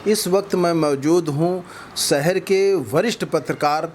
इस वक्त मैं मौजूद हूँ शहर के वरिष्ठ पत्रकार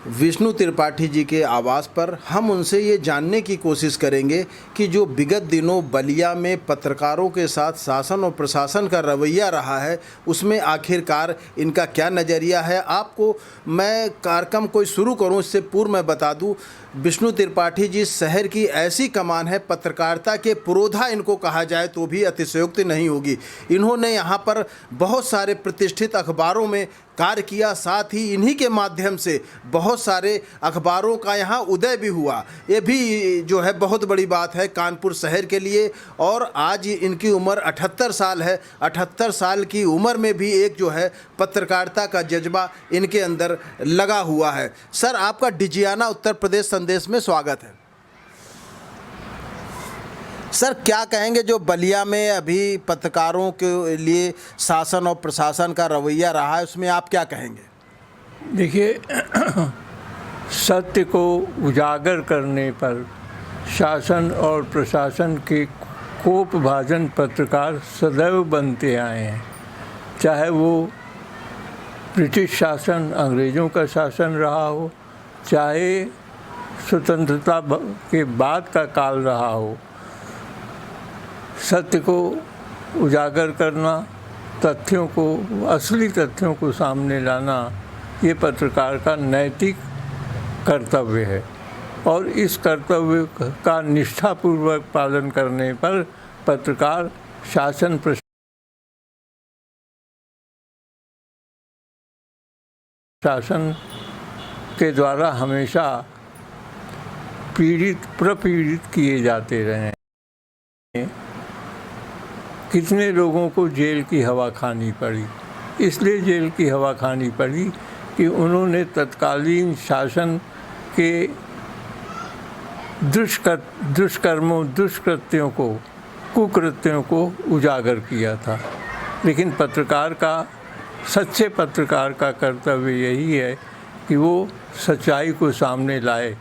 विष्णु त्रिपाठी जी के आवास पर। हम उनसे ये जानने की कोशिश करेंगे कि जो विगत दिनों बलिया में पत्रकारों के साथ शासन और प्रशासन का रवैया रहा है, उसमें आखिरकार इनका क्या नज़रिया है। आपको मैं कार्यक्रम कोई शुरू करूं इससे पूर्व मैं बता दूं, विष्णु त्रिपाठी जी शहर की ऐसी कमान है, पत्रकारिता के पुरोधा इनको कहा जाए तो भी अतिशयोक्ति नहीं होगी। इन्होंने यहाँ पर बहुत सारे प्रतिष्ठित अखबारों में कार्य किया, साथ ही इन्हीं के माध्यम से बहुत सारे अखबारों का यहाँ उदय भी हुआ। ये भी जो है बहुत बड़ी बात है कानपुर शहर के लिए। और आज इनकी उम्र 78 साल है। 78 साल की उम्र में भी एक जो है पत्रकारिता का जज्बा इनके अंदर लगा हुआ है। सर, आपका डिजियाना उत्तर प्रदेश संदेश में स्वागत है। सर, क्या कहेंगे जो बलिया में अभी पत्रकारों के लिए शासन और प्रशासन का रवैया रहा है, उसमें आप क्या कहेंगे? देखिए, सत्य को उजागर करने पर शासन और प्रशासन के कोपभाजन पत्रकार सदैव बनते आए हैं। चाहे वो ब्रिटिश शासन, अंग्रेज़ों का शासन रहा हो, चाहे स्वतंत्रता के बाद का काल रहा हो। सत्य को उजागर करना, तथ्यों को, असली तथ्यों को सामने लाना, ये पत्रकार का नैतिक कर्तव्य है। और इस कर्तव्य का निष्ठापूर्वक पालन करने पर पत्रकार शासन प्रशासन के द्वारा हमेशा प्रपीड़ित किए जाते रहे। कितने लोगों को जेल की हवा खानी पड़ी। इसलिए जेल की हवा खानी पड़ी कि उन्होंने तत्कालीन शासन के दुष्कर्मों, दुष्कृत्यों को, कुकृत्यों को उजागर किया था। लेकिन पत्रकार का, सच्चे पत्रकार का कर्तव्य यही है कि वो सच्चाई को सामने लाए।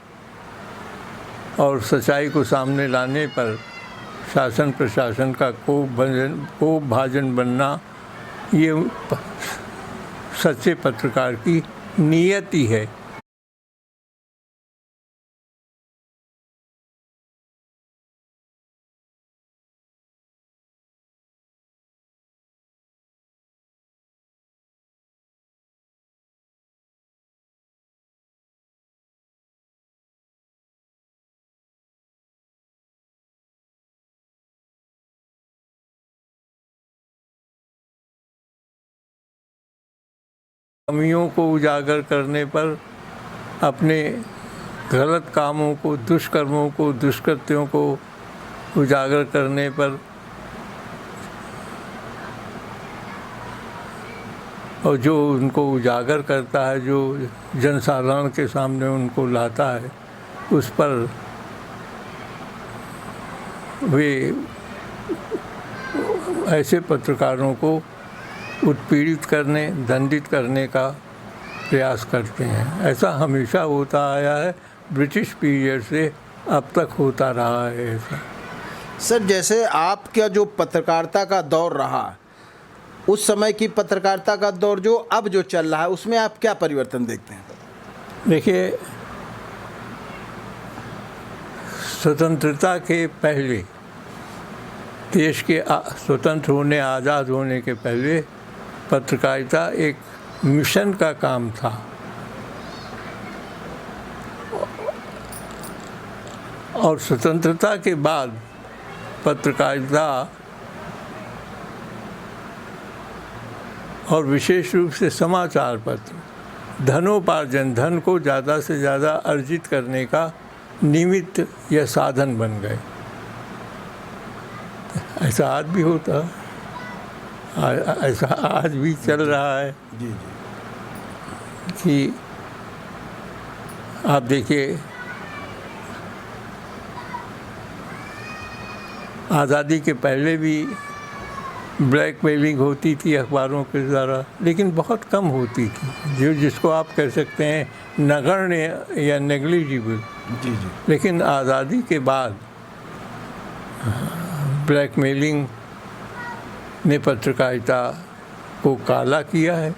और सच्चाई को सामने लाने पर शासन प्रशासन का कोपभाजन बनना, ये सच्चे पत्रकार की नियति है। कमियों को उजागर करने पर, अपने गलत कामों को, दुष्कर्मों को, दुष्कृत्यों को उजागर करने पर और जो उनको उजागर करता है, जो जनसाधारण के सामने उनको लाता है, उस पर वे ऐसे पत्रकारों को उत्पीड़ित करने, दंडित करने का प्रयास करते हैं। ऐसा हमेशा होता आया है, ब्रिटिश पीरियड से अब तक होता रहा है ऐसा। सर, जैसे आपका जो पत्रकारिता का दौर रहा, उस समय की पत्रकारिता का दौर जो अब जो चल रहा है, उसमें आप क्या परिवर्तन देखते हैं? देखिए, स्वतंत्रता के पहले, देश के स्वतंत्र होने, आज़ाद होने के पहले पत्रकारिता एक मिशन का काम था। और स्वतंत्रता के बाद पत्रकारिता, और विशेष रूप से समाचार पत्र, धनोपार्जन, धन को ज़्यादा से ज़्यादा अर्जित करने का निमित्त या साधन बन गए। ऐसा आज भी होता है, ऐसा आज भी चल रहा है। जी। कि आप देखिए, आज़ादी के पहले भी ब्लैकमेलिंग होती थी अखबारों के द्वारा, लेकिन बहुत कम होती थी, जिसको आप कह सकते हैं नगण्य या नेग्लिजिबल। जी। लेकिन आज़ादी के बाद ब्लैकमेलिंग ने पत्रकारिता को काला किया है।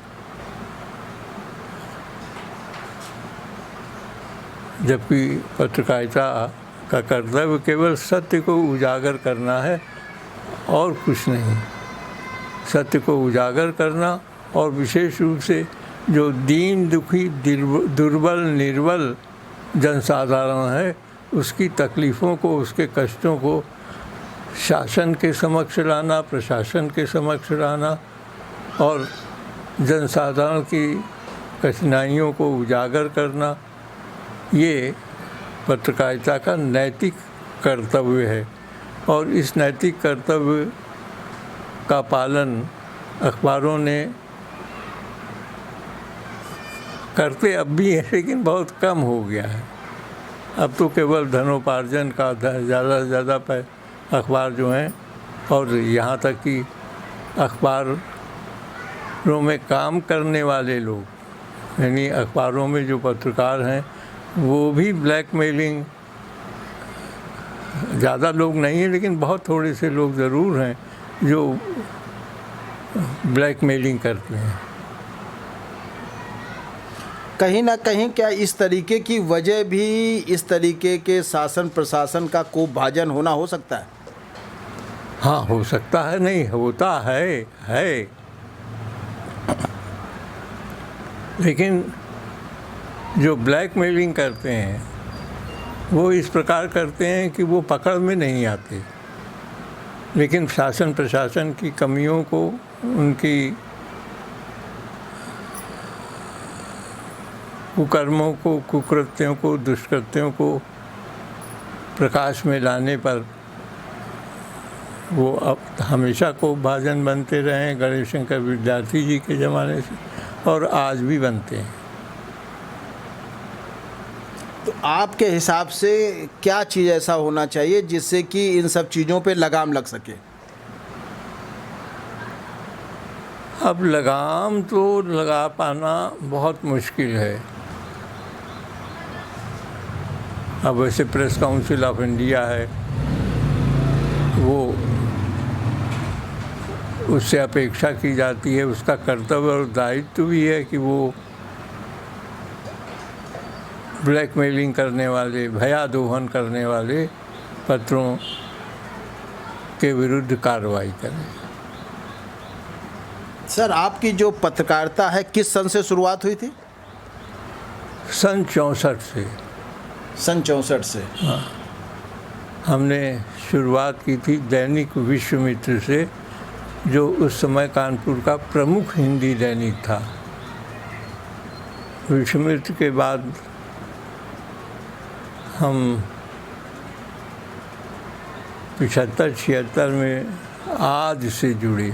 जबकि पत्रकारिता का कर्तव्य केवल सत्य को उजागर करना है और कुछ नहीं। सत्य को उजागर करना और विशेष रूप से जो दीन दुखी दुर्बल निर्बल जनसाधारण है उसकी तकलीफ़ों को, उसके कष्टों को शासन के समक्ष लाना, प्रशासन के समक्ष लाना और जनसाधारण की कठिनाइयों को उजागर करना, ये पत्रकारिता का नैतिक कर्तव्य है। और इस नैतिक कर्तव्य का पालन अखबारों ने करते अब भी है, लेकिन बहुत कम हो गया है। अब तो केवल धनोपार्जन का ज़्यादा से ज़्यादा अखबार जो हैं, और यहाँ तक कि अखबारों में काम करने वाले लोग, यानी अखबारों में जो पत्रकार हैं, वो भी ब्लैकमेलिंग, ज़्यादा लोग नहीं हैं लेकिन बहुत थोड़े से लोग ज़रूर हैं जो ब्लैकमेलिंग करते हैं। कहीं ना कहीं क्या इस तरीके की वजह भी इस तरीके के शासन प्रशासन का कोपभाजन होना हो सकता है? हाँ, हो सकता है, नहीं होता है। लेकिन जो ब्लैकमेलिंग करते हैं वो इस प्रकार करते हैं कि वो पकड़ में नहीं आते, लेकिन शासन प्रशासन की कमियों को, उनकी कुकर्मों को, कुकृत्यों को, दुष्कृत्यों को प्रकाश में लाने पर वो अब हमेशा को भाजन बनते रहे हैं, गणेश शंकर विद्यार्थी जी के ज़माने से, और आज भी बनते हैं। तो आपके हिसाब से क्या चीज़ ऐसा होना चाहिए जिससे कि इन सब चीज़ों पे लगाम लग सके? अब लगाम तो लगा पाना बहुत मुश्किल है। अब वैसे प्रेस काउंसिल ऑफ इंडिया है, वो उससे अपेक्षा की जाती है, उसका कर्तव्य और दायित्व भी है कि वो ब्लैकमेलिंग करने वाले, भयादोहन करने वाले पत्रों के विरुद्ध कार्रवाई करें। सर, आपकी जो पत्रकारिता है किस सन से शुरुआत हुई थी? सन 64 से। सन 64 से? हाँ, हमने शुरुआत की थी दैनिक विश्वमित्र से, जो उस समय कानपुर का प्रमुख हिंदी दैनिक था। विश्वमित्र के बाद हम 75-76 में आज से जुड़े।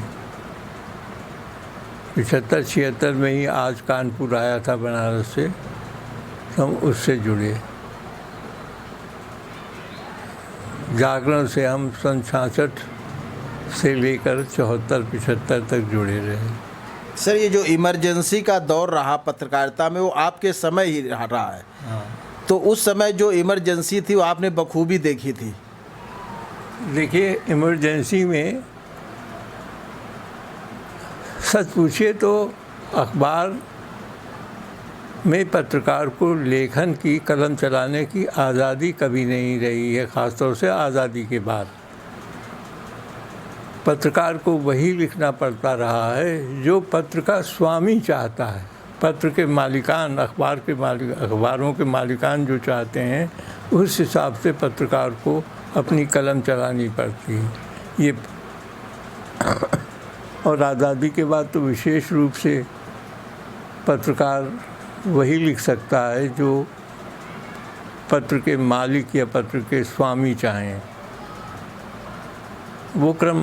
75-76 में ही आज कानपुर आया था बनारस से, हम उससे जुड़े। जागरण से हम सन 66 से लेकर 74-75 तक जुड़े रहे। सर, ये जो इमरजेंसी का दौर रहा पत्रकारिता में, वो आपके समय ही रहा है। हाँ। तो उस समय जो इमरजेंसी थी वो आपने बखूबी देखी थी। देखिए, इमरजेंसी में सच पूछिए तो अखबार में पत्रकार को लेखन की, कलम चलाने की आज़ादी कभी नहीं रही है। ख़ासतौर से आज़ादी के बाद पत्रकार को वही लिखना पड़ता रहा है जो पत्र का स्वामी चाहता है। पत्र के मालिकान, अखबारों के मालिकान जो चाहते हैं, उस हिसाब से पत्रकार को अपनी कलम चलानी पड़ती है। ये और आज़ादी के बाद तो विशेष रूप से पत्रकार वही लिख सकता है जो पत्र के मालिक या पत्र के स्वामी चाहें। वो क्रम,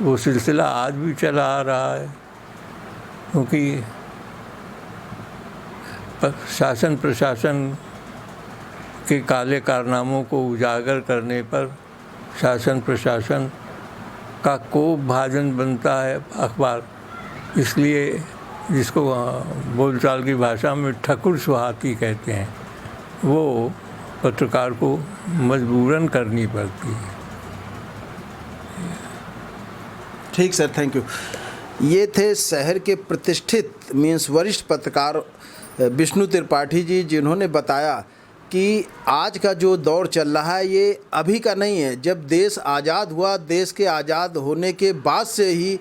वो सिलसिला आज भी चला आ रहा है, क्योंकि शासन प्रशासन के काले कारनामों को उजागर करने पर शासन प्रशासन का कोपभाजन बनता है अखबार। इसलिए जिसको बोलचाल की भाषा में ठकुर सुहाती कहते हैं, वो पत्रकार को मजबूरन करनी पड़ती है। ठीक सर, थैंक यू। ये थे शहर के प्रतिष्ठित मीन्स वरिष्ठ पत्रकार विष्णु त्रिपाठी जी, जिन्होंने बताया कि आज का जो दौर चल रहा है ये अभी का नहीं है। जब देश आज़ाद हुआ, देश के आज़ाद होने के बाद से ही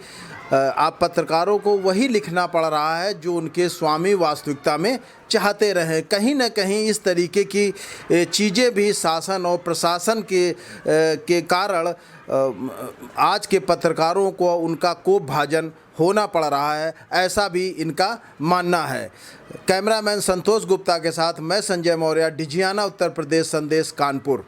आप पत्रकारों को वही लिखना पड़ रहा है जो उनके स्वामी वास्तविकता में चाहते रहे। कहीं ना कहीं इस तरीके की चीज़ें भी शासन और प्रशासन के कारण आज के पत्रकारों को उनका कोप भाजन होना पड़ रहा है, ऐसा भी इनका मानना है। कैमरामैन संतोष गुप्ता के साथ मैं संजय मौर्य, डिजियाना उत्तर प्रदेश संदेश, कानपुर।